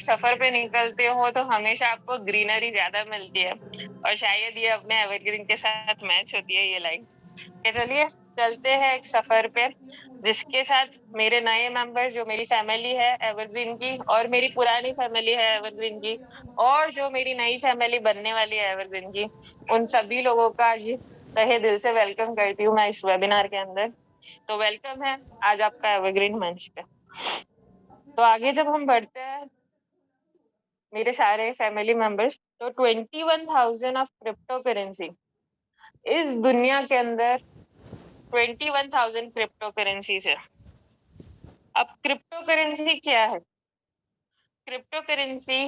सफर पे निकलते हो तो हमेशा आपको ग्रीनरी ज्यादा मिलती है, और शायद ये अपने एवरग्रीन के साथ मैच होती है ये लाइन। चलिए चलते हैं एक सफर पे, जिसके साथ मेरे नए मेंबर्स, जो मेरी फैमिली है एवरग्रीन की, और मेरी पुरानी फैमिली है एवरग्रीन की, और जो मेरी नई फैमिली बनने वाली है एवरग्रीन की, उन सभी लोगों का आज तहे दिल से वेलकम करती हूँ मैं इस वेबिनार के अंदर। तो वेलकम है आज आपका एवरग्रीन मंच पे। तो आगे जब हम बढ़ते हैं मेरे सारे फैमिली मेंबर्स, तो 21,000 ऑफ क्रिप्टो करेंसी इस दुनिया के अंदर, 21,000 क्रिप्टो करेंसीज है। अब क्रिप्टो करेंसी क्या है? क्रिप्टो करेंसी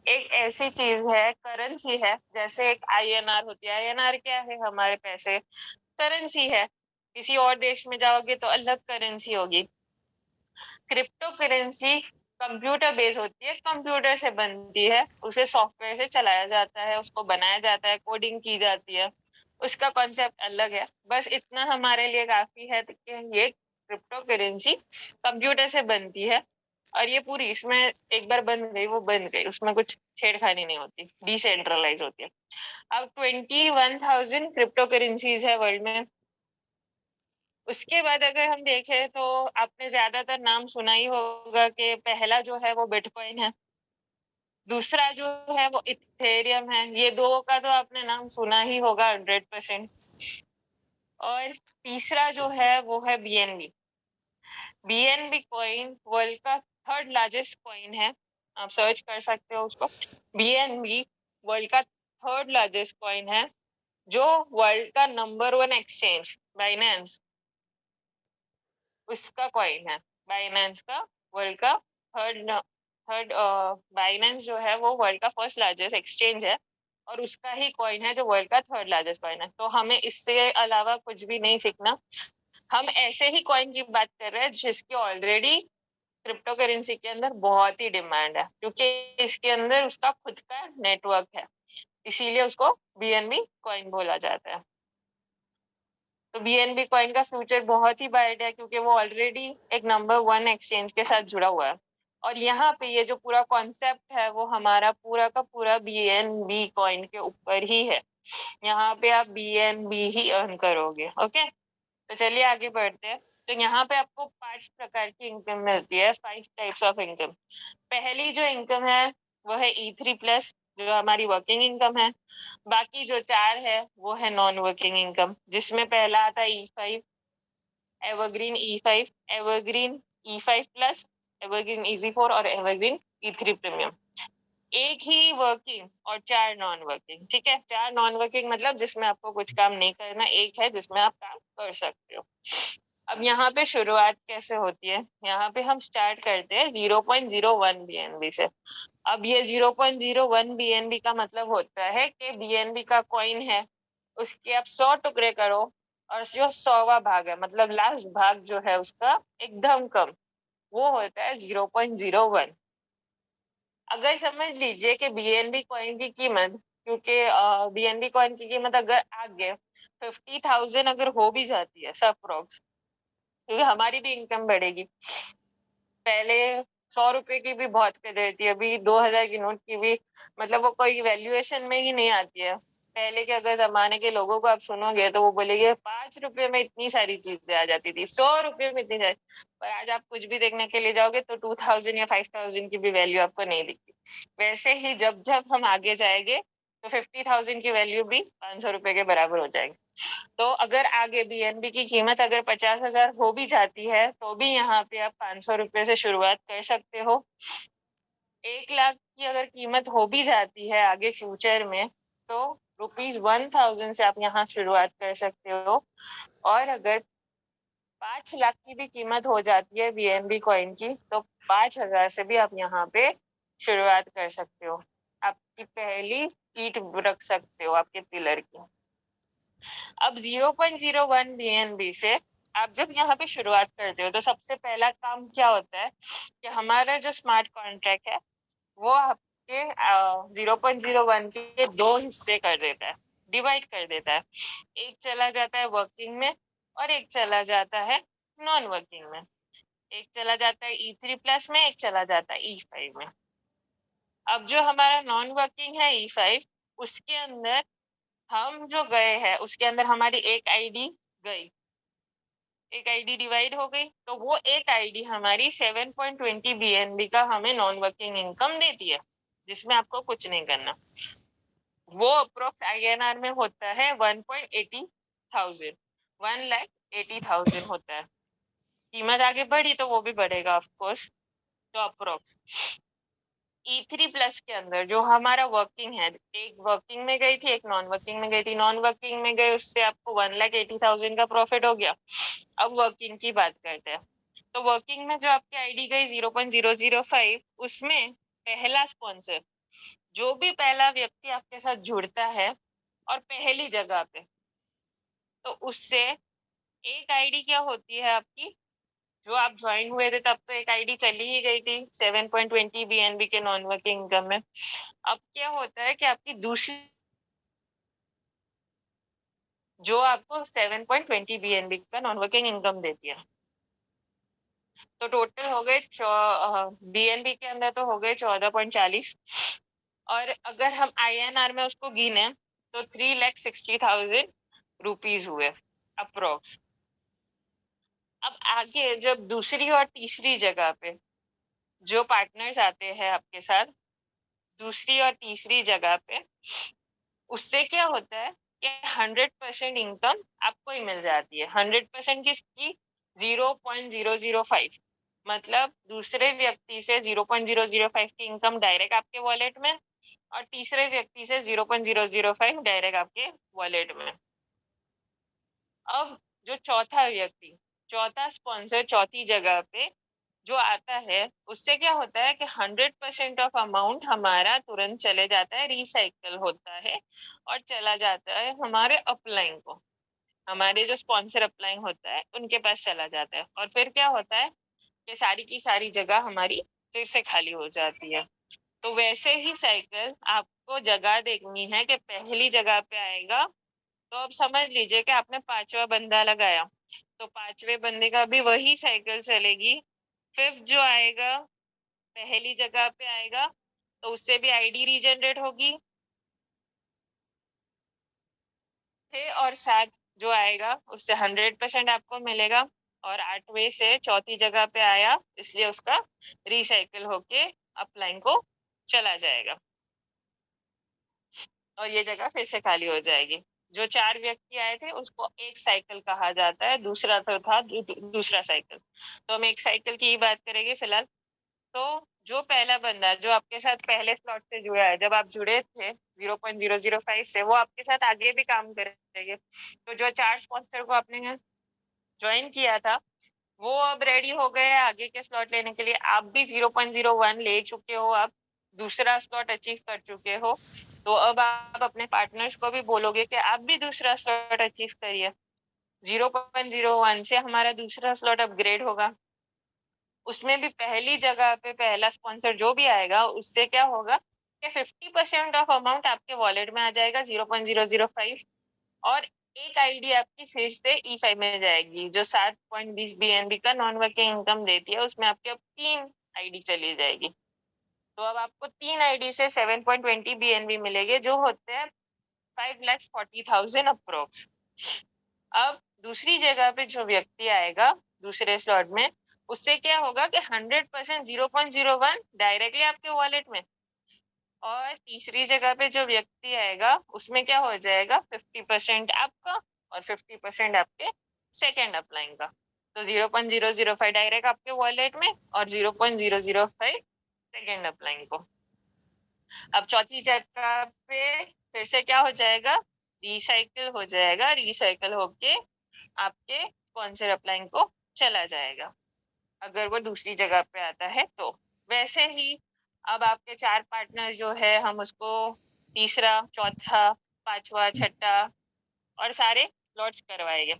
एक ऐसी चीज है, करेंसी है, जैसे एक आईएनआर होती है। आईएनआर क्या है? हमारे पैसे, करेंसी है। किसी और देश में जाओगे तो अलग करेंसी होगी। क्रिप्टो करेंसी कंप्यूटर बेस होती है, कंप्यूटर से बनती है, उसे सॉफ्टवेयर से चलाया जाता है, उसको बनाया जाता है, कोडिंग की जाती है, उसका कॉन्सेप्ट अलग है। बस इतना हमारे लिए काफी है कि ये क्रिप्टो करेंसी कंप्यूटर से बनती है, और ये पूरी, इसमें एक बार बन गई वो बन गई, उसमें कुछ छेड़खानी नहीं होती, डिसेंट्रलाइज होती है। अब 21,000 क्रिप्टो करेंसीज है वर्ल्ड में। उसके बाद अगर हम देखें तो आपने ज्यादातर नाम सुना ही होगा कि पहला जो है वो बिटकॉइन है, दूसरा जो है वो इथेरियम है। ये दो का तो आपने नाम सुना ही होगा 100%। और तीसरा जो है वो है बीएनबी। बीएनबी कॉइन वर्ल्ड का थर्ड लार्जेस्ट कॉइन है, आप सर्च कर सकते हो उसको। बीएनबी वर्ल्ड का थर्ड लार्जेस्ट कॉइन है, जो वर्ल्ड का नंबर 1 एक्सचेंज बाइनेंस, उसका कॉइन है। बाइनेंस का वर्ल्ड का थर्ड थर्ड बाइनेंस जो है वो वर्ल्ड का फर्स्ट लार्जेस्ट एक्सचेंज है, और उसका ही कॉइन है जो वर्ल्ड का थर्ड लार्जेस्ट कॉइन है। तो हमें इससे अलावा कुछ भी नहीं सीखना, हम ऐसे ही कॉइन की बात कर रहे हैं जिसकी ऑलरेडी क्रिप्टो करेंसी के अंदर बहुत ही डिमांड है, क्योंकि इसके अंदर उसका खुद का नेटवर्क है, इसीलिए उसको बीएनबी कॉइन बोला जाता है। तो बीएनबी कॉइन का फ्यूचर बहुत ही ब्राइट है, क्योंकि वो ऑलरेडी एक नंबर 1 एक्सचेंज के साथ जुड़ा हुआ है। और यहाँ पे ये जो पूरा कॉन्सेप्ट है वो हमारा पूरा का पूरा बीएनबी कॉइन के ऊपर ही है। यहाँ पे आप बीएनबी ही अर्न करोगे। ओके, तो चलिए आगे बढ़ते हैं। तो यहाँ पे आपको 5 प्रकार की इनकम मिलती है, 5 टाइप्स ऑफ इनकम। पहली जो इनकम है वो है E3+, जो हमारी वर्किंग इनकम है। बाकी जो 4 है वो है नॉन वर्किंग इनकम, जिसमें पहला आता है E5, evergreen E5, evergreen E5+, evergreen EZ4 और एवरग्रीन E3 प्रीमियम। एक ही वर्किंग और 4 नॉन वर्किंग। ठीक है, 4 नॉन वर्किंग मतलब जिसमें आपको कुछ काम नहीं करना, एक है जिसमें आप काम कर सकते हो। अब यहाँ पे शुरुआत कैसे होती है? यहाँ पे हम स्टार्ट करते हैं 0.01 बीएनबी से। अब ये 0.01 बीएनबी का मतलब होता है कि बीएनबी का कॉइन है, उसके आप 100 टुकड़े करो, और जो 100वां भाग है, मतलब लास्ट भाग जो है उसका एकदम कम, वो होता है 0.01। अगर समझ लीजिए कि बीएनबी कॉइन की कीमत, क्योंकि बीएनबी कॉइन की कीमत अगर आगे 50,000 अगर हो भी जाती है अप्रोक्स, क्योंकि हमारी भी इनकम बढ़ेगी। पहले 100 रुपए की भी बहुत कदर थी, अभी 2,000 की नोट की भी मतलब वो कोई वैल्यूएशन में ही नहीं आती है। पहले के अगर जमाने के लोगों को आप सुनोगे तो वो बोलेंगे 5 रुपए में इतनी सारी चीजें आ जाती थी, 100 रुपए में इतनी सारी। पर आज आप कुछ भी देखने के लिए जाओगे तो 2,000 या 5,000 की भी वैल्यू आपको नहीं दिखती। वैसे ही जब जब हम आगे जाएंगे तो 50,000 की वैल्यू भी 500 रुपए के बराबर हो जाएगी। तो अगर आगे बीएनबी की कीमत अगर 50,000 हो भी जाती है तो भी यहाँ पे आप 500 रुपए से शुरुआत कर सकते हो। 1 लाख की अगर कीमत हो भी जाती है आगे फ्यूचर में, तो ₹1,000 से आप यहाँ शुरुआत कर सकते हो। और अगर 5 लाख की भी कीमत हो जाती है बीएनबी कॉइन की, तो 5,000 से भी आप यहाँ पे शुरुआत कर सकते हो, आपकी पहली ईंट रख सकते हो आपके पिलर की। अब 0.01 बीएनबी से आप जब यहाँ पे शुरुआत करते हो तो सबसे पहला काम क्या होता है कि हमारा जो स्मार्ट कॉन्ट्रैक्ट है वो आपके 0.01 के 2 हिस्से कर देता है, डिवाइड कर देता है। एक चला जाता है वर्किंग में और एक चला जाता है नॉन वर्किंग में। एक चला जाता है E3+ में, एक चला जाता है E5 में। अब जो हमारा नॉन वर्किंग है E5, उसके अंदर हम जो गए हैं उसके अंदर हमारी एक आईडी गई, एक आईडी डिवाइड हो गई, तो वो एक आईडी हमारी 7.20 BNB का हमें नॉन वर्किंग इनकम देती है, जिसमें आपको कुछ नहीं करना। वो अप्रोक्स INR में होता है 1,80,000, 1,80,000 होता है। कीमत आगे बढ़ी तो वो भी बढ़ेगा ऑफ कोर्स। तो अप्रोक्स E3 प्लस के अंदर जो हमारा वर्किंग है, एक वर्किंग में गई थी, एक नॉन वर्किंग में गई थी। नॉन वर्किंग में गए उससे आपको 1,80,000 का प्रॉफिट हो गया। अब वर्किंग की बात करते हैं। तो वर्किंग में जो आपकी आईडी गई 0.005, उसमें पहला स्पॉन्सर, जो भी पहला व्यक्ति आपके साथ जुड़ता है और पहली जगह पे, तो उससे एक आईडी क्या होती है आपकी, जो आप ज्वाइन हुए थे तब तो एक आईडी चली ही गई थी 7.20 BNB के नॉन वर्किंग इनकम में। अब क्या होता है कि आपकी दूसरी, जो आपको 7.20 BNB का नॉन वर्किंग इनकम देती है, तो टोटल हो गए BNB के अंदर तो हो गए 14.40, और अगर हम INR में उसको गिने तो 3,60,000 रुपीज हुए अप्रोक्स। अब आगे जब दूसरी और तीसरी जगह पे जो पार्टनर्स आते हैं आपके साथ, दूसरी और तीसरी जगह पे, उससे क्या होता है कि 100% इनकम आपको ही मिल जाती है। 100% किसकी? 0.005, मतलब दूसरे व्यक्ति से 0.005 की इनकम डायरेक्ट आपके वॉलेट में, और तीसरे व्यक्ति से 0.005 डायरेक्ट आपके वॉलेट में। अब जो चौथा व्यक्ति, चौथा स्पॉन्सर चौथी जगह पे जो आता है, उससे क्या होता है कि 100% ऑफ अमाउंट हमारा तुरंत चले जाता है, रिसाइकल होता है और चला जाता है हमारे अपलाइन को, हमारे जो स्पॉन्सर अपलाइन होता है उनके पास चला जाता है। और फिर क्या होता है कि सारी की सारी जगह हमारी फिर से खाली हो जाती है। तो वैसे ही साइकिल आपको जगह देखनी है कि पहली जगह पे आएगा, तो अब समझ लीजिए कि आपने पांचवा बंदा लगाया, तो पांचवे बंदे का भी वही साइकिल चलेगी। फिफ्थ जो आएगा पहली जगह पे आएगा, तो उससे भी आईडी रीजनरेट होगी। 6 और 7 जो आएगा उससे 100% आपको मिलेगा, और 8वें से चौथी जगह पे आया इसलिए उसका रिसाइकिल होके अपलाइन को चला जाएगा और ये जगह फिर से खाली हो जाएगी। जो 4 व्यक्ति आए थे उसको एक साइकिल कहा जाता है, दूसरा तो था दूसरा साइकिल। तो हम एक साइकिल की ही बात करेंगे फिलहाल। तो जो पहला बंदा जो आपके साथ पहले स्लॉट से जुड़ा है, जब आप जुड़े थे 0.005 से, वो आपके साथ आगे भी काम करेंगे। तो जो 4 स्पॉन्सर को आपने ज्वाइन किया था, वो अब रेडी हो गए हैं आगे के स्लॉट लेने के लिए। आप भी 0.01 ले चुके हो, आप दूसरा स्लॉट अचीव कर चुके हो, तो अब आप अपने पार्टनर्स को भी बोलोगे कि आप भी दूसरा स्लॉट अचीव करिए। 0.01 से हमारा दूसरा स्लॉट अपग्रेड होगा, उसमें भी पहली जगह पे पहला स्पॉन्सर जो भी आएगा उससे क्या होगा कि 50% ऑफ अमाउंट आपके वॉलेट में आ जाएगा 0.005, और एक आईडी आपकी फिर से E5 में जाएगी जो 7.20 BNB का नॉन वर्किंग इनकम देती है, उसमें आपके अब 3 आईडी चली जाएगी। तो अब आपको 3 आईडी से 7.20 BNB मिलेंगे, जो होते हैं 5,40,000 अप्रोक्स। अब दूसरी जगह पे जो व्यक्ति आएगा दूसरे स्लॉट में, उससे क्या होगा कि 100% 0.01 डायरेक्टली आपके वॉलेट में, और तीसरी जगह पे जो व्यक्ति आएगा उसमें क्या हो जाएगा 50% आपका और 50% आपके सेकेंड अपलाइन का। तो 0.005 डायरेक्ट आपके वॉलेट में और 0.005 सेकेंड अपलाइन को। अब चौथी जगह पे फिर से क्या हो जाएगा, रिसाइकिल हो जाएगा, रिसाइकिल होके आपके स्पॉन्सर अपलाइन को चला जाएगा अगर वो दूसरी जगह पे आता है। तो वैसे ही अब आपके 4 पार्टनर जो है हम उसको तीसरा, चौथा, पांचवा, छठा और सारे स्लॉट्स करवाएंगे।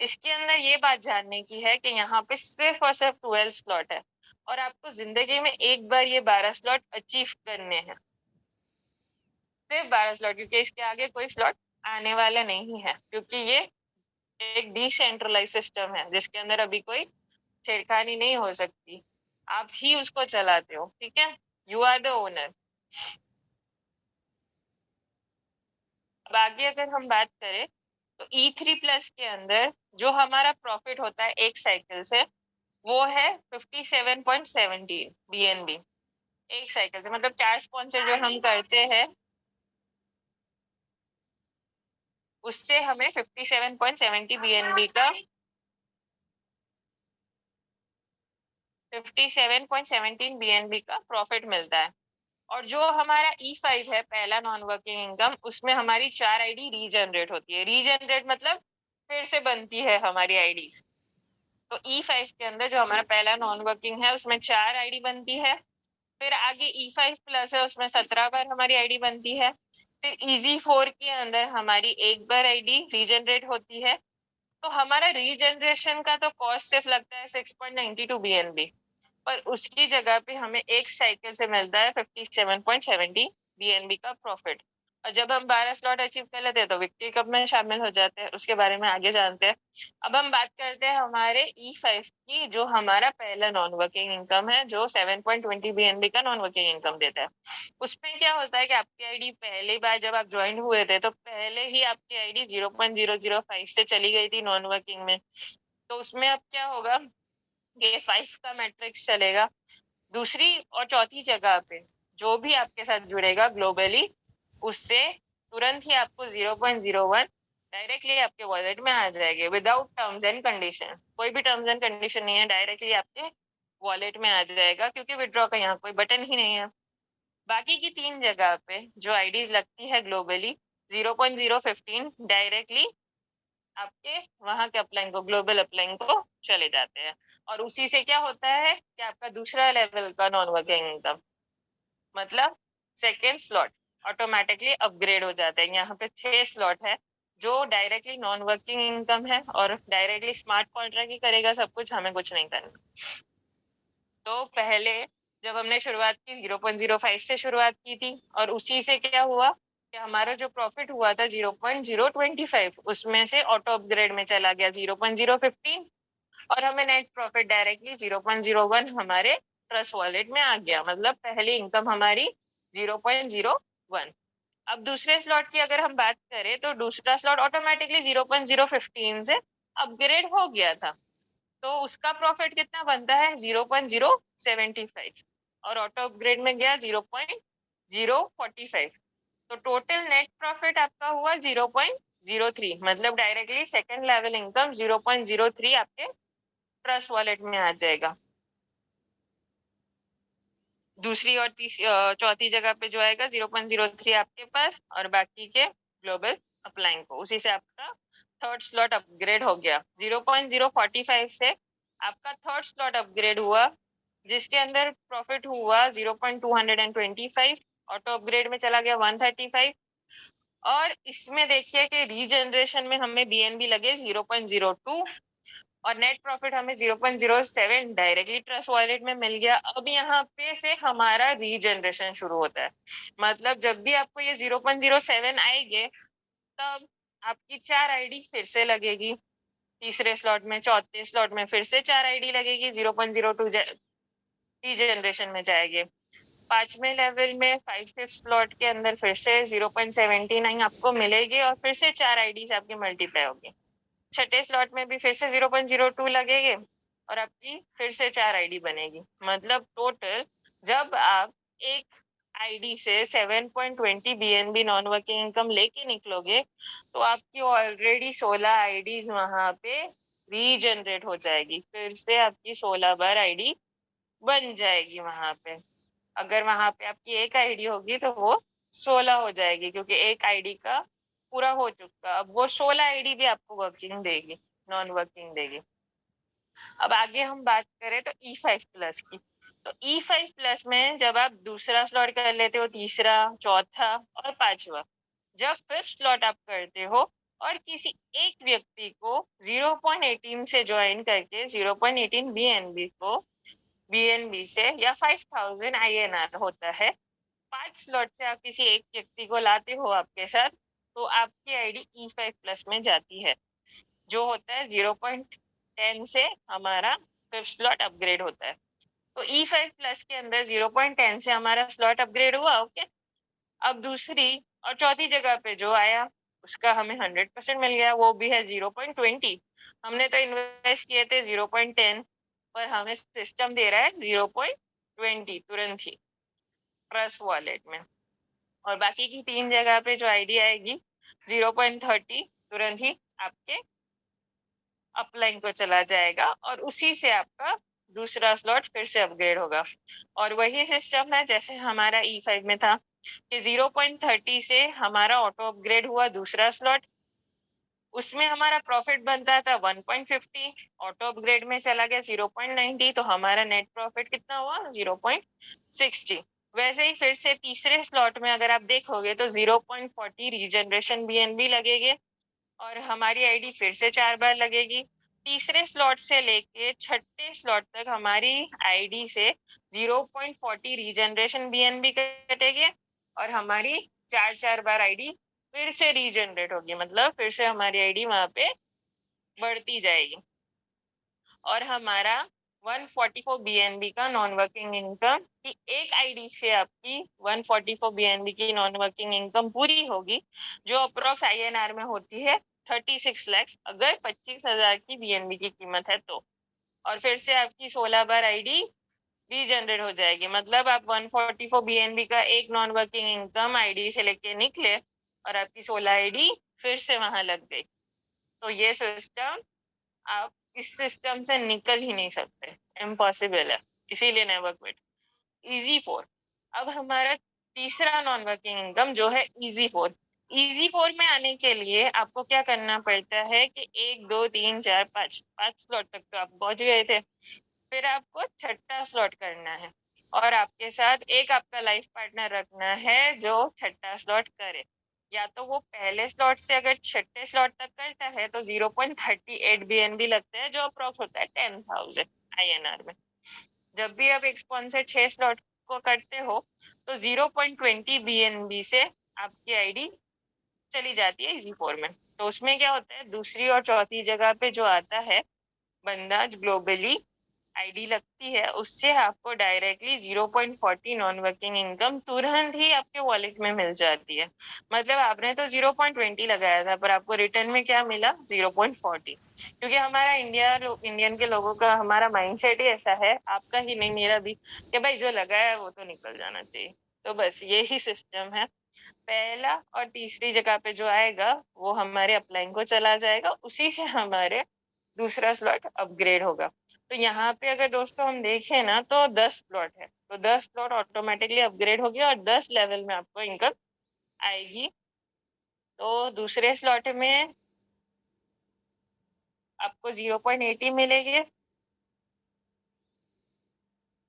इसके अंदर ये बात जानने की है कि यहाँ पे सिर्फ और सिर्फ 12 स्लॉट है, और आपको जिंदगी में एक बार ये 12 स्लॉट अचीव करने हैं, सिर्फ 12 स्लॉट, क्योंकि इसके आगे कोई स्लॉट आने वाला नहीं है, क्योंकि ये एक डिसेंट्रलाइज सिस्टम है जिसके अंदर अभी कोई छेड़खानी नहीं हो सकती, आप ही उसको चलाते हो, ठीक है, यू आर द ओनर। अब आगे अगर हम बात करें तो E3+ के अंदर जो हमारा प्रॉफिट होता है एक साइकिल से वो है 57.17 BNB एक साइकिल से, मतलब 4 स्पॉन्सर जो हम करते हैं उससे हमें 57.70 BNB का 57.17 BNB का प्रॉफिट मिलता है। और जो हमारा E5 है पहला नॉन वर्किंग इनकम, उसमें हमारी 4 आईडी रीजनरेट होती है। रीजनरेट मतलब फिर से बनती है हमारी आईडी। तो E5 के अंदर जो हमारा पहला नॉन वर्किंग है उसमें 4 आईडी बनती है। फिर आगे E5+ है उसमें 17 बार हमारी आईडी बनती है। फिर EZ4 के अंदर हमारी एक बार आईडी रीजनरेट होती है। तो हमारा रीजनरेशन का तो कॉस्ट सिर्फ लगता है 6.92 BNB, पर उसकी जगह पे हमें एक साइकिल से मिलता है 57.70 BNB का प्रॉफिट। और जब हम 12 स्लॉट अचीव कर लेते हैं तो विक्ट्री कप में शामिल हो जाते हैं, उसके बारे में आगे जानते हैं। अब हम बात करते हैं हमारे E5 की, जो हमारा पहला नॉन वर्किंग इनकम है, जो 7.20 BNB का नॉन वर्किंग इनकम देता है। उसमें क्या होता है कि आपकी आईडी पहली बार जब आप ज्वाइन हुए थे तो पहले ही आपकी आईडी 0.005 से चली गई थी नॉन वर्किंग में। तो उसमें अब क्या होगा, ये 5 का मैट्रिक्स चलेगा। दूसरी और चौथी जगह पे जो भी आपके साथ जुड़ेगा ग्लोबली, उससे तुरंत ही आपको 0.01 डायरेक्टली आपके वॉलेट में आ जाएंगे विदाउट टर्म्स एंड कंडीशन। कोई भी टर्म्स एंड कंडीशन नहीं है, डायरेक्टली आपके वॉलेट में आ जाएगा, क्योंकि विड्रॉ का यहाँ कोई बटन ही नहीं है। बाकी की 3 जगह पे जो आईडीज लगती है ग्लोबली, 0.015 डायरेक्टली आपके वहां के अपलाइन को, ग्लोबल अपलाइन को चले जाते हैं। और उसी से क्या होता है कि आपका दूसरा लेवल का नॉन वर्किंग इनकम, मतलब सेकेंड स्लॉट, ऑटोमेटिकली अपग्रेड हो जाता है। यहाँ पे 6 स्लॉट है जो डायरेक्टली नॉन वर्किंग इनकम है और डायरेक्टली स्मार्ट कॉन्ट्रैक्ट ही करेगा सब कुछ, हमें कुछ नहीं करना। तो पहले जब हमने शुरुआत की 0.05 से शुरुआत की थी, और उसी से क्या हुआ कि हमारा जो प्रॉफिट हुआ था 0.025, उसमें से ऑटो अपग्रेड में चला गया 0.015, और हमें नेट प्रॉफिट डायरेक्टली 0.01 हमारे ट्रस्ट वॉलेट में आ गया। मतलब पहली इनकम हमारी 0.01। अब दूसरे स्लॉट की अगर हम बात करें तो दूसरा स्लॉट ऑटोमेटिकली 0.015 से अपग्रेड हो गया था। तो उसका प्रॉफिट कितना बनता है 0.075, और ऑटो अपग्रेड में गया 0.045। तो टोटल नेट प्रॉफिट आपका हुआ 0.03, मतलब डायरेक्टली सेकेंड लेवल इनकम 0.03 आपके ट्रस्ट वॉलेट में आ जाएगा। दूसरी और चौथी जगह पे जो आएगा 0.03 आपके पास, और बाकी के ग्लोबल अपलाइन को। उसी से आपका थर्ड स्लॉट अपग्रेड हो गया। 0.045 से आपका थर्ड स्लॉट अपग्रेड हुआ, जिसके अंदर प्रॉफिट हुआ 0.225, ऑटो अपग्रेड में चला गया 135। और इसमें देखिए कि रीजनरेशन में हमें BNB लगे 0.02, और नेट प्रॉफिट हमें 0.07 डायरेक्टली ट्रस्ट वॉलेट में मिल गया। अब यहाँ पे से हमारा रीजनरेशन शुरू होता है। मतलब जब भी आपको ये 0.07 आएंगे, तब आपकी 4 आईडी फिर से लगेगी तीसरे स्लॉट में, चौथे स्लॉट में फिर से 4 आईडी लगेगी, 0.02 रीजनरेशन में जाएंगे। पांचवें लेवल में 5th स्लॉट के अंदर फिर से 0.79 आपको मिलेगी, और फिर से 4 आईडी आपकी मल्टीप्लाई होगी। छठे स्लॉट में भी फिर से 0.02 लगेंगे, और आपकी फिर से 4 आईडी बनेगी। मतलब टोटल जब आप एक आईडी से 7.20 BNB नॉन वर्किंग इनकम लेके निकलोगे, तो आपकी ऑलरेडी 16 आईडीज वहां पे रीजनरेट हो जाएगी। फिर से आपकी 16 बार आईडी बन जाएगी वहां पे। अगर वहां पे आपकी एक आईडी होगी तो वो 16 हो जाएगी, क्योंकि एक आईडी का पूरा हो चुका। अब वो 16 आईडी भी आपको वर्किंग देगी, नॉन वर्किंग देगी। अब आगे हम बात करें तो E5+ की। तो E5+ में जब आप दूसरा स्लॉट कर लेते हो, तीसरा, चौथा और पांचवा, जब 5th स्लॉट आप करते हो और किसी एक व्यक्ति को 0.18 से ज्वाइन करके 0.18 BNB को BNB से, या 5000 INR होता है, 5 स्लॉट से आप किसी एक व्यक्ति को लाते हो आपके साथ, तो आपकी आईडी E5+ में जाती है, जो होता है 0.10 से हमारा 5th स्लॉट अपग्रेड होता है। तो E5 प्लस के अंदर 0.10 से हमारा स्लॉट अपग्रेड हुआ। ओके, अब दूसरी और चौथी जगह पे जो आया उसका हमें 100% मिल गया, वो भी है 0.20। हमने तो इन्वेस्ट किए थे 0.10, पर हमें सिस्टम दे रहा है 0.20 तुरंत ही ट्रस्ट वॉलेट में। और बाकी की 3 जगह पे जो आईडी आएगी 0.30 तुरंत ही आपके अपलाइन को चला जाएगा और उसी से आपका दूसरा स्लॉट फिर से अपग्रेड होगा। और वही सिस्टम है जैसे हमारा E5 में था कि 0.30 से हमारा ऑटो अपग्रेड हुआ दूसरा स्लॉट, उसमें हमारा प्रॉफिट बनता था 1.50, ऑटो अपग्रेड में चला गया 0.90, तो हमारा नेट प्रॉफिट कितना हुआ 0.60। वैसे ही फिर से तीसरे स्लॉट में अगर आप देखोगे तो 0.40 रीजनरेशन BNB लगेगी और हमारी आईडी फिर से 4 बार लगेगी। तीसरे स्लॉट से लेके छठे स्लॉट तक हमारी आईडी से 0.40 रीजनरेशन BNB कटेगी और हमारी 4 बार आईडी फिर से रीजनरेट होगी, मतलब फिर से हमारी आईडी वहां पे बढ़ती जाएगी। और हमारा 144 BNB का नॉन वर्किंग इनकम की एक आईडी से आपकी 144 BNB की नॉन वर्किंग इनकम पूरी होगी, जो अप्रोक्स INR में होती है 36 लाख अगर 25,000 की BNB की कीमत है तो। और फिर से आपकी 16 बार आईडी रीजनरेट हो जाएगी, मतलब आप 144 BNB का एक नॉन वर्किंग इनकम आईडी से लेके निकले और आपकी 16 आईडी फिर से वहां लग गई। तो ये सिस्टम, आप इस सिस्टम से निकल ही नहीं सकते, इम्पॉसिबल है, इसीलिए नेवर क्विट। EZ4, अब हमारा तीसरा नॉन वर्किंग इनकम जो है EZ4। EZ4 में आने के लिए आपको क्या करना पड़ता है कि 1 2 3 4 5 स्लॉट तक तो आप पहुंच गए थे, फिर आपको छठा स्लॉट करना है और आपके साथ एक आपका लाइफ पार्टनर रखना है जो छठा स्लॉट करे। या तो वो पहले स्लॉट से अगर छठे स्लॉट तक करता है तो 0.38 BNB लगता है, जो अप्रोक्स होता है 10,000 INR में। जब भी आप एक स्पॉन्सर 6 स्लॉट को करते हो तो 0.20 BNB से आपकी आईडी चली जाती है EZ4 में। तो उसमें क्या होता है, दूसरी और चौथी जगह पे जो आता है बंदा ग्लोबली आईडी लगती है, उससे आपको डायरेक्टली 0.40 नॉन वर्किंग इनकम तुरंत ही आपके वॉलेट में मिल जाती है। मतलब आपने तो 0.20 लगाया था पर आपको रिटर्न में क्या मिला 0.40, क्योंकि हमारा इंडियन के लोगों का हमारा माइंडसेट ही ऐसा है, आपका ही नहीं मेरा भी, कि भाई जो लगाया है वो तो निकल जाना चाहिए। तो बस यही सिस्टम है। पहला और तीसरी जगह पे जो आएगा वो हमारे अपलाइन को चला जाएगा, उसी से हमारे दूसरा स्लॉट अपग्रेड होगा। तो यहाँ पे अगर दोस्तों हम देखें ना तो 10 स्लॉट है, तो 10 स्लॉट ऑटोमेटिकली अपग्रेड हो गया और 10 लेवल में आपको इनकम आएगी। तो दूसरे स्लॉट में आपको 0.80 मिलेगी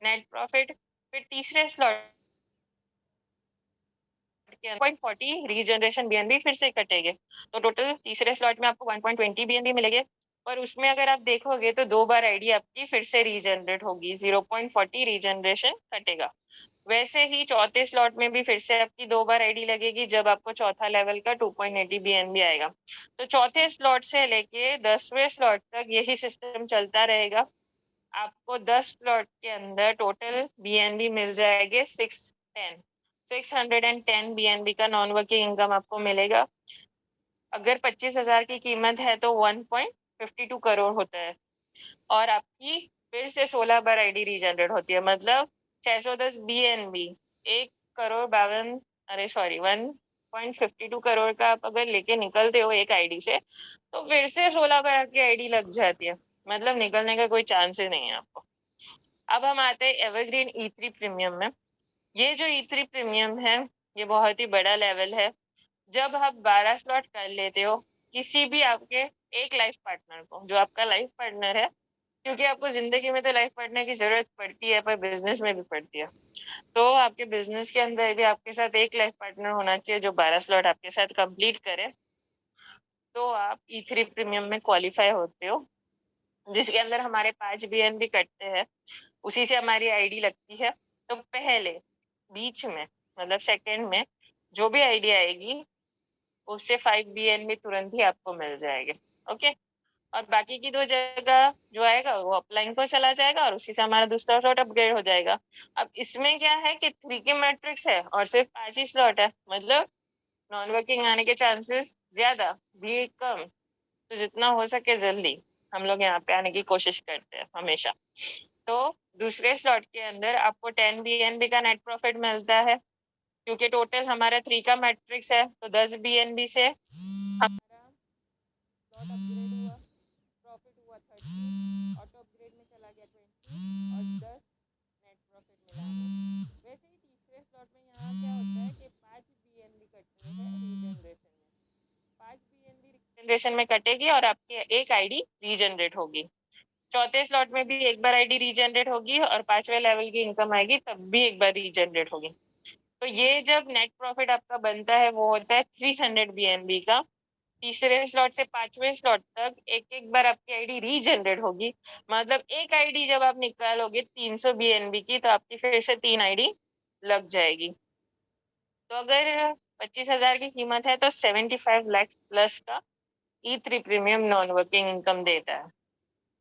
नेट प्रॉफिट। फिर तीसरे स्लॉट के 1.40 रीजनरेशन BNB फिर से कटेंगे, तो टोटल तीसरे स्लॉट में आपको 1.20 BNB मिलेंगे। और उसमें अगर आप देखोगे तो 2 बार आईडी आपकी फिर से रीजनरेट होगी, 0.40 रीजनरेशन कटेगा। वैसे ही चौथे स्लॉट में भी फिर से आपकी 2 बार आईडी लगेगी जब आपको चौथा लेवल का 2.80 BNB आएगा। तो चौथे स्लॉट से लेके 10वें स्लॉट तक यही सिस्टम चलता रहेगा। आपको 10 स्लॉट के अंदर टोटल BNB मिल जाएंगे 610 BNB का नॉन वर्किंग इनकम आपको मिलेगा। अगर 25,000 की कीमत है तो 1.52 करोड़ होता है और आपकी फिर से 16 बार आईडी रीजनरेट होती है, मतलब 610 BNB 1.52 करोड़ का आप अगर लेके निकलते हो एक आईडी से, तो फिर से 16 बार आपकी आईडी लग जाती है, मतलब निकलने का कोई चांस ही नहीं है आपको। अब हम आते हैं एवरग्रीन E3 प्रीमियम में। ये जो E3 प्रीमियम है ये बहुत ही बड़ा लेवल है। जब आप 12 स्लॉट कर लेते हो किसी भी आपके एक लाइफ पार्टनर को, जो आपका लाइफ पार्टनर है, क्योंकि आपको जिंदगी में तो लाइफ पार्टनर की जरूरत पड़ती है पर बिजनेस में भी पड़ती है, तो आपके बिजनेस के अंदर भी आपके साथ एक लाइफ पार्टनर होना चाहिए जो 12 स्लॉट आपके साथ कंप्लीट करे, तो आप E3 प्रीमियम में क्वालिफाई होते हो, जिसके अंदर हमारे 5 BNB कटते हैं, उसी से हमारी आईडी लगती है। तो पहले बीच में मतलब सेकंड में जो भी आईडी आएगी उससे 5 BNB तुरंत ही आपको मिल जाएंगे। ओके, और बाकी की 2 जगह जो आएगा वो अपलाइन पर चला जाएगा और उसी से हमारा दूसरा स्लॉट अपग्रेड हो जाएगा। अब इसमें क्या है कि 3 की मैट्रिक्स है और सिर्फ 5 ही स्लॉट है, मतलब नॉन वर्किंग आने के चांसेस ज्यादा, भीड़ कम। तो जितना हो सके जल्दी हम लोग यहाँ पे आने की कोशिश करते हैं हमेशा। तो दूसरे स्लॉट के अंदर आपको 10 BNB का नेट प्रॉफिट मिलता है, क्योंकि टोटल हमारा 3 का मैट्रिक्स है, तो 10 BNB से हमारा स्लॉट अपग्रेड हुआ, प्रॉफिट हुआ 30, ऑटो अपग्रेड में चला गया 20 और 10 नेट प्रॉफिट मिला हमें। वैसे ही तीसरे स्लॉट में यहाँ क्या होता है कि 5 BNB कटते हैं रीजनरेशन में, 5 BNB रीजनरेशन में कटेगी और आपकी एक आईडी रीजनरेट होगी। चौथे स्लॉट में भी एक बार आईडी रीजनरेट होगी और 5वें लेवल की इनकम आएगी तब भी एक बार रीजनरेट होगी। तो ये जब नेट प्रॉफिट आपका बनता है वो होता है 300 BNB का। तीसरे स्लॉट से 5वें स्लॉट तक एक एक बार आपकी आईडी रीजनरेट होगी, मतलब एक आईडी जब आप निकालोगे 300 BNB की तो आपकी फिर से 3 आईडी लग जाएगी। तो अगर 25,000 की कीमत है तो 75 लाख प्लस का E3 premium non working income देता है।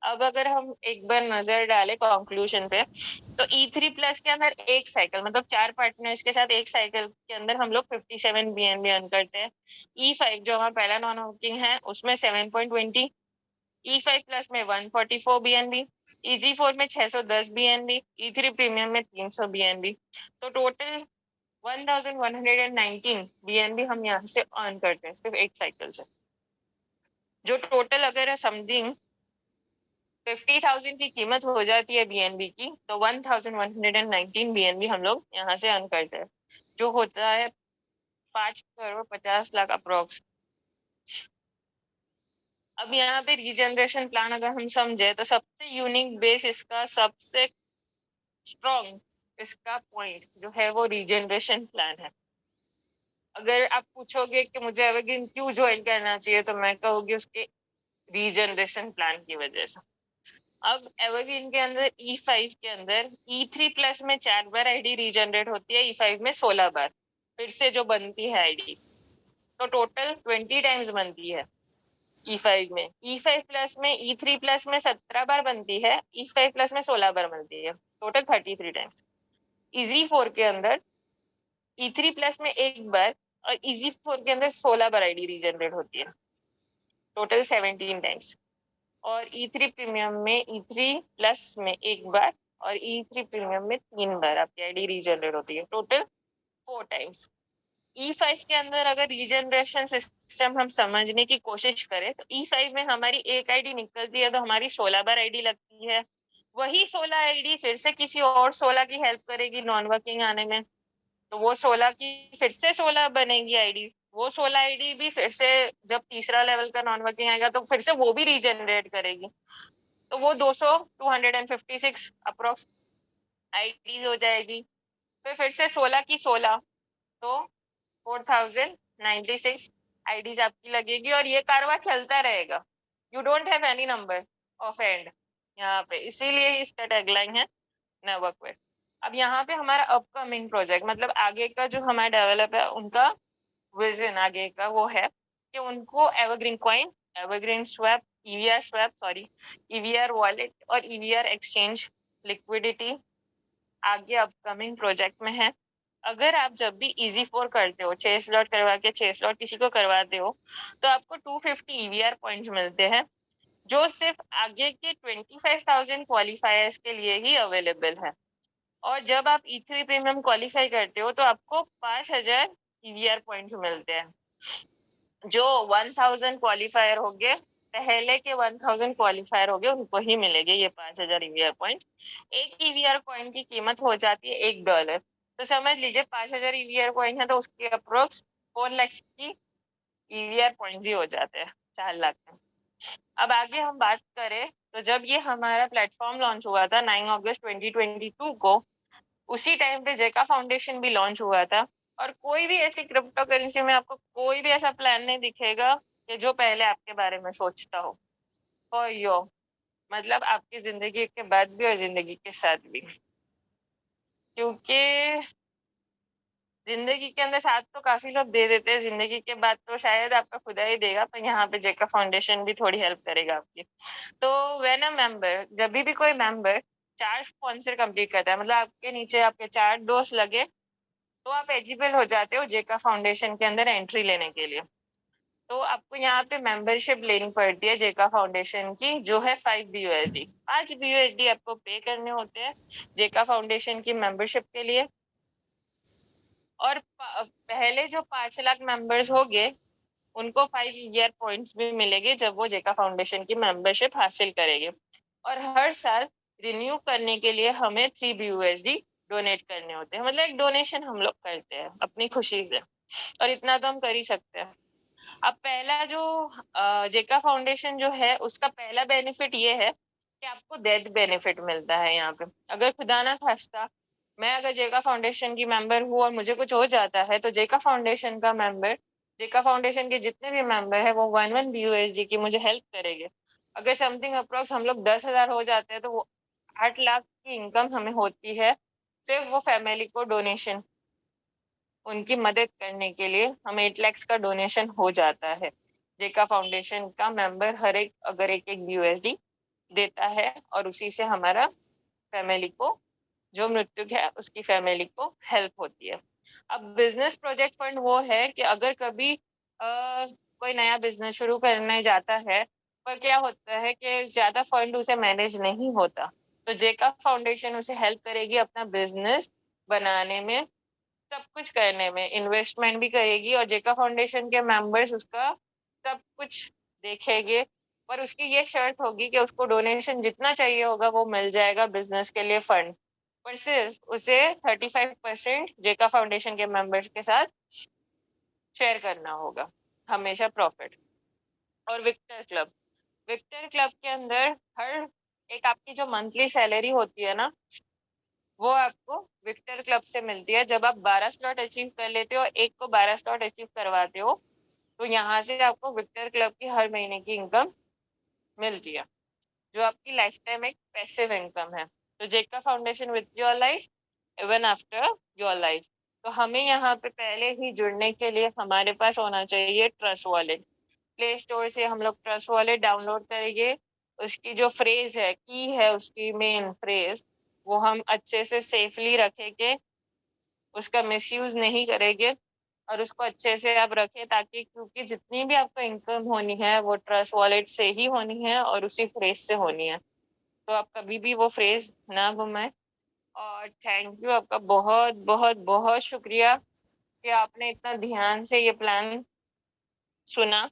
अब अगर हम एक बार नजर डालें कंक्लूजन पे, तो E3 प्लस के अंदर एक साइकिल, मतलब 4 पार्टनर्स के साथ एक साइकिल के अंदर हम लोग 57 BNB अर्न करते हैं। E5 जो हमारा पहला नॉन वर्किंग है उसमें 7.20, E5 प्लस में 144 BNB, EG4 में 610 BNB, E3 प्रीमियम में 300 BNB। तो टोटल 1119 BNB हम यहाँ से अर्न करते हैं सिर्फ एक साइकिल से। जो टोटल अगर समथिंग 50,000 की कीमत हो जाती है BNB की, तो 1119 BNB हम लोग यहाँ से अर्न करते हैं, जो होता है 5 करोड़ 50 लाख अप्रोक्स। अब यहाँ पे रीजनरेशन प्लान अगर हम समझे तो सबसे यूनिक बेस इसका, सबसे स्ट्रॉन्ग इसका पॉइंट जो है वो रीजनरेशन प्लान है। अगर आप पूछोगे कि मुझे एवरग्रीन क्यों ज्वाइन करना चाहिए, तो मैं कहूँगी उसके रीजनरेशन प्लान की वजह से। अब एवरग्रीन के अंदर E5 के अंदर E3 प्लस में 4 बार आईडी रीजनरेट होती है, E5 में 16 बार फिर से जो बनती है आईडी, तो टोटल 20 टाइम्स बनती है E5 में। E5 प्लस में E3 प्लस में 17 बार बनती है, E5 प्लस में 16 बार बनती है, टोटल 33 टाइम्स। EG4 के अंदर E3 प्लस में एक बार और EG4 के अंदर 16 बार आईडी रीजनरेट होती है, टोटल 17 टाइम्स। और E3 प्रीमियम में E3 प्लस में एक बार और E3 प्रीमियम में 3 बार आपकी आईडी रीजनरेट होती है, टोटल 4 टाइम्स। E5 के अंदर अगर रीजनरेशन सिस्टम हम समझने की कोशिश करें तो E5 में हमारी एक आईडी निकलती है तो हमारी 16 बार आईडी लगती है, वही 16 आईडी फिर से किसी और 16 की हेल्प करेगी नॉन वर्किंग आने में, तो वो 16 की फिर से 16 बनेगी आईडी, वो 16 आईडी भी फिर से जब तीसरा लेवल का नॉन वर्किंग आएगा तो फिर से वो भी रीजनरेट करेगी, तो वो 256 अप्रोक्स आईडीज हो जाएगी। फिर से 16 की 16 तो 4096 आईडीज आपकी लगेगी और ये कारवा चलता रहेगा। You don't have any number of and यहाँ पे, इसीलिए इसका टैगलाइन है नेवर क्विट। अब यहाँ पे हमारा अपकमिंग प्रोजेक्ट, मतलब आगे का जो हमारा डेवलप है उनका विजन आगे का वो है कि उनको evergreen coin, evergreen swap, EVR swap sorry, EVR wallet और ईवीआर एक्सचेंज लिक्विडिटी आगे अपकमिंग प्रोजेक्ट में है। अगर आप जब भी EG4 करते हो, 6 स्लॉट करवा के 6 स्लॉट किसी को करवाते हो, तो आपको 250 ईवीआर पॉइंट्स मिलते हैं, जो सिर्फ आगे के 25,000 क्वालिफायर्स के लिए ही अवेलेबल है। और जब आप E3 प्रीमियम क्वालिफाई करते हो तो आपको 5,000 ईवीआर पॉइंट्स मिलते हैं, जो 1,000 क्वालिफायर हो गए, पहले के 1,000 क्वालिफायर हो गए उनको ही मिलेंगे ये 5,000 ईवीआर पॉइंट। एक ईवीआर कॉइन की कीमत हो जाती है $1, तो समझ लीजिए 5,000 ईवीआर कॉइन है तो उसके अप्रोक्स 4 लाख की ईवीआर पॉइंट ही हो जाते हैं, 4 लाख में। अब आगे हम बात करें तो जब ये हमारा प्लेटफॉर्म लॉन्च हुआ था 9 अगस्त 2022 को, उसी टाइम पे जेका फाउंडेशन भी लॉन्च हुआ था। और कोई भी ऐसी क्रिप्टो करेंसी में आपको कोई भी ऐसा प्लान नहीं दिखेगा कि जो पहले आपके बारे में सोचता हो फॉर यो, मतलब आपकी जिंदगी के बाद भी और जिंदगी के साथ भी, क्योंकि जिंदगी के अंदर साथ तो काफी लोग दे देते हैं, जिंदगी के बाद तो शायद आपका खुदा ही देगा, पर यहाँ पे जेका फाउंडेशन भी थोड़ी हेल्प करेगा आपकी। तो व्हेन अ मेंबर, जब भी कोई मेंबर 4 स्पॉन्सर कंप्लीट करता है, मतलब आपके नीचे आपके 4 दोस्त लगे, तो आप एलिजिबल हो जाते हो जेका फाउंडेशन के अंदर एंट्री लेने के लिए। तो आपको यहाँ पे मेंबरशिप लेनी पड़ती है जेका फाउंडेशन की, जो है 5 BUSD। 5 BUSD आपको पे करने होते हैं जेका फाउंडेशन की मेंबरशिप के लिए। और पहले जो 5 लाख मेंबर्स हो गए, उनको 5 ईयर पॉइंट्स भी मिलेंगे जब वो जेका फाउंडेशन की मेंबरशिप हासिल करेंगे। और हर साल रिन्यू करने के लिए हमें 3 BUSD डोनेट करने होते हैं, मतलब एक डोनेशन हम लोग करते हैं अपनी खुशी से, और इतना तो हम कर ही सकते हैं। अब पहला जो जेका फाउंडेशन जो है, उसका पहला बेनिफिट ये है कि आपको डेथ बेनिफिट मिलता है यहाँ पे। अगर खुदा ना खास्ता मैं अगर जेका फाउंडेशन की मेंबर हूँ और मुझे कुछ हो जाता है, तो जेका फाउंडेशन का मेंबर, जेका फाउंडेशन के जितने भी मेंबर है, वो 1 BUSD की मुझे हेल्प करेंगे। अगर समथिंग अप्रोक्स हम लोग 10,000 हो जाते हैं, तो वो 8 लाख की इनकम हमें होती है, सिर्फ वो फैमिली को डोनेशन, उनकी मदद करने के लिए हमें 8 लाख का डोनेशन हो जाता है। जेका फाउंडेशन का मेंबर हर एक अगर एक एक BUSD देता है, और उसी से हमारा फैमिली को, जो मृत्यु है उसकी फैमिली को हेल्प होती है। अब बिजनेस प्रोजेक्ट फंड वो है कि अगर कभी कोई नया बिजनेस शुरू करने जाता है, पर क्या होता है कि ज्यादा फंड उसे मैनेज नहीं होता, तो जेका फाउंडेशन उसे हेल्प करेगी अपना बिजनेस बनाने में, सब कुछ करने में, इन्वेस्टमेंट भी करेगी, और जेका फाउंडेशन के मेंबर्स उसका सब कुछ देखेंगे। पर उसकी ये शर्त होगी कि उसको डोनेशन जितना चाहिए होगा वो मिल जाएगा बिजनेस के लिए फंड, पर सिर्फ उसे 35% जेका फाउंडेशन के मेंबर्स के साथ शेयर करना होगा, हमेशा प्रॉफिट। और विक्टर क्लब, विक्टर क्लब के अंदर हर एक आपकी जो मंथली सैलरी होती है ना, वो आपको विक्टर क्लब से मिलती है। जब आप 12 स्लॉट अचीव कर लेते हो, एक को 12 स्लॉट अचीव करवाते हो, तो यहाँ से आपको विक्टर क्लब की हर महीने की इनकम मिलती है, जो आपकी लाइफ टाइम एक पैसिव इनकम है। तो जेका foundation with your life, even after your life. तो हमें यहाँ पे पहले ही जुड़ने के लिए हमारे पास होना चाहिए ट्रस्ट वॉलेट। प्ले स्टोर से हम लोग ट्रस्ट वॉलेट डाउनलोड करेंगे, उसकी जो फ्रेज है, की है उसकी मेन फ्रेज, वो हम अच्छे से सेफली रखेंगे, उसका मिसयूज नहीं करेंगे, और उसको अच्छे से आप रखें, ताकि क्योंकि जितनी भी आपको इनकम होनी है वो ट्रस्ट वॉलेट से ही होनी है और उसी फ्रेज से होनी है। तो आप कभी भी वो फ्रेज ना घुमाएं। और थैंक यू, आपका बहुत बहुत बहुत शुक्रिया कि आपने इतना ध्यान से ये प्लान सुना।